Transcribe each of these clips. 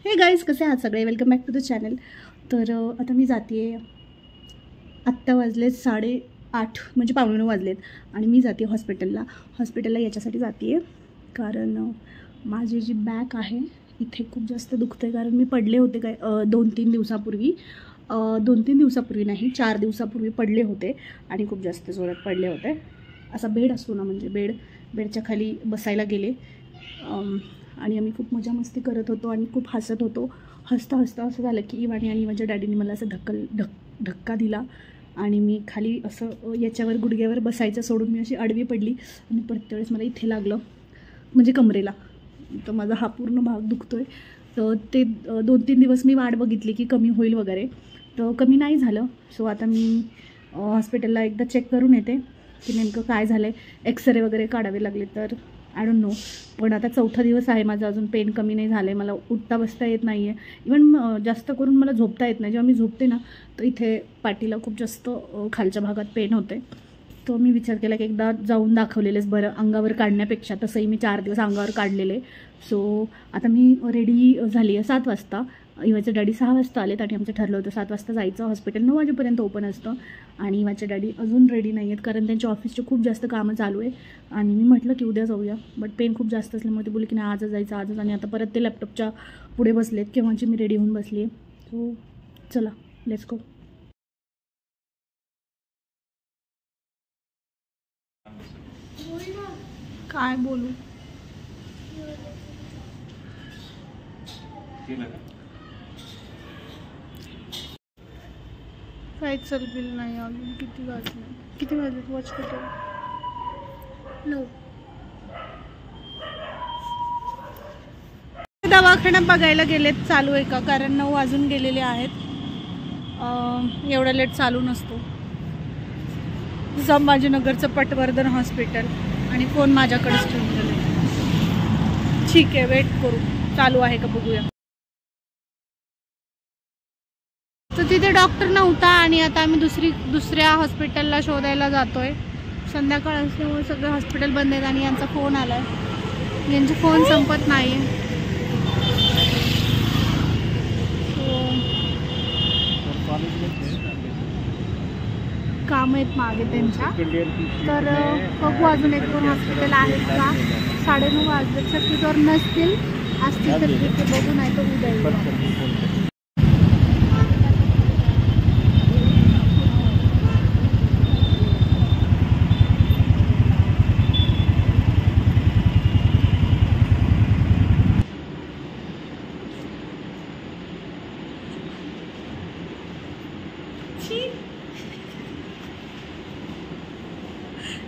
हे गाईज, कसे आहात सगळे? Welcome back to the channel. तर आता मी जाते आहे. आत्ता वाजलेत 8:30, म्हणजे 8:45 वाजलेत आणि मी जाते हॉस्पिटलला याच्यासाठी जाते आहे कारण माझी जी बॅक आहे इथे खूप जास्त दुखतं आहे. कारण मी पडले होते 2-3 दिवसापूर्वी. 2-3 दिवसापूर्वी नाही, 4 दिवसापूर्वी पडले होते आणि खूप जास्त जोरात पडले होते. असा बेड असतो ना, म्हणजे बेडच्या खाली बसायला गेले आणि आम्ही खूप मजा मस्ती करत होतो आणि खूप हसत होतो. हसता असं झालं की इवाणी आणि माझ्या डॅडीने मला असं धक्का दिला आणि मी खाली असं याच्यावर गुडघ्यावर बसायचं सोडून मी अशी आडवी पडली आणि प्रत्येक वेळेस मला इथे लागलं, म्हणजे कमरेला. तर माझा हा पूर्ण भाग दुखतो आहे. तर ते 2-3 दिवस मी वाट बघितली की कमी होईल वगैरे, तर कमी नाही झालं. सो आता मी हॉस्पिटलला एकदा चेक करून येते की नेमकं काय झालं आहे. एक्सरे वगैरे काढावे लागले तर आय डोंट नो. पण आता 4था दिवस आहे माझं, अजून पेन कमी नाही झालं आहे. मला उठता बसता येत नाही आहे. इवन जास्त करून मला झोपता येत नाही. जेव्हा मी झोपते ना तर इथे पाठीला खूप जास्त खालच्या भागात पेन होते. तो मी विचार केला की एकदा जाऊन दाखवलेलेच बरं, अंगावर काढण्यापेक्षा. तसंही मी 4 दिवस अंगावर काढलेले. सो आता मी रेडी झाली आहे 7 वाजता. इवाचे डॅडी 6 वाजता आलेत आणि आमचं ठरलं होतं 7 वाजता जायचं. हॉस्पिटल 9 वाजेपर्यंत ओपन असतं आणि इवाचे डॅडी अजून रेडी नाही आहेत कारण त्यांच्या ऑफिसचे खूप जास्त कामं चालू आहे. आणि मी म्हटलं की उद्या जाऊया, बट पेन खूप जास्त असल्यामुळे ते बोलले की नाही आजच जायचं आजच. आणि आता परत ते लॅपटॉपच्या पुढे बसलेत, केव्हाची मी रेडी होऊन बसली आहे. सो चला, लेट्स गो. काय बोलू? काहीच बिल नाही अजून. किती वाजले वॉच करतो? 9. दवाखान्यात बघायला गेलेत चालू आहे का, कारण 9 वाजून गेलेले आहेत. एवढा लेट चालू नसतो. संभाजीनगरचं पटवर्धन हॉस्पिटल आणि फोन माझ्याकडेच ठेवून गेले. ठीक आहे, वेट करू, चालू आहे का बघूया. तर तिथे डॉक्टर नव्हता आणि आता आम्ही दुसऱ्या हॉस्पिटलला शोधायला जातोय. संध्याकाळ असल्यामुळे सगळे हॉस्पिटल बंद आहेत आणि यांचा फोन आलाय. यांचे फोन संपत नाही. काम आहेत मागे त्यांच्या. तर बघू अजून 1-2 हॉस्पिटल आहेत का. 9:30 वाजले. छत्तीसवर नसतील, असतील तर तिथे बघू, नाही तर उद्या.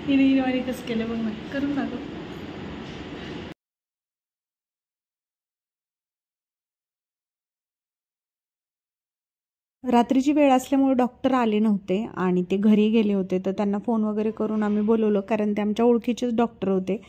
हिने कसं केलं बघ ना, करून दाखव. रात्रीची वेळ असल्यामुळे डॉक्टर आले नव्हते आणि ते घरी गेले होते. तर त्यांना फोन वगैरे करून आम्ही बोलवलं, कारण ते आमच्या ओळखीचेच डॉक्टर होते.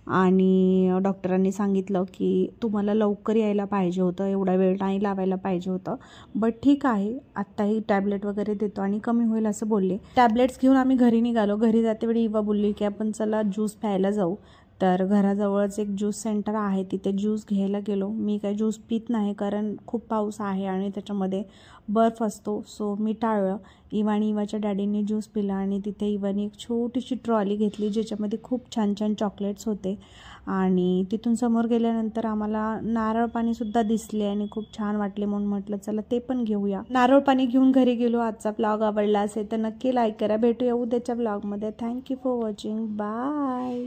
आणि डॉक्टरांनी सांगितलं की तुम्हाला लवकर यायला पाहिजे होतं, एवढा वेळ नाही लावायला पाहिजे होतं, बट ठीक आहे, आत्ताही टॅबलेट वगैरे देतो आणि कमी होईल असं बोलले. टॅबलेट्स घेऊन आम्ही घरी निघालो. घरी जातेवेळी इवा बोलली की आपण चला ज्यूस प्यायला जाऊ. तर घराजवळच एक ज्यूस सेंटर आहे, तिथे ज्यूस घ्यायला गेलो. मी काय ज्यूस पित नाही कारण खूप पाऊस आहे आणि त्याच्यामध्ये बर्फ असतो, सो मी टाळलं. इवा आणि इवाच्या डॅडीने ज्यूस पिला आणि तिथे इवानी एक छोटीशी ट्रॉली घेतली ज्याच्यामध्ये खूप छान छान चॉकलेट्स होते. आणि तिथून समोर गेल्यानंतर आम्हाला नारळ पाणीसुद्धा दिसले आणि खूप छान वाटले, म्हणून म्हटलं चला ते पण घेऊया. नारळ पाणी घेऊन घरी गेलो. आजचा ब्लॉग आवडला असेल तर नक्की लाईक करा. भेटूया उद्याच्या ब्लॉगमध्ये. Thank you for watching. बाय.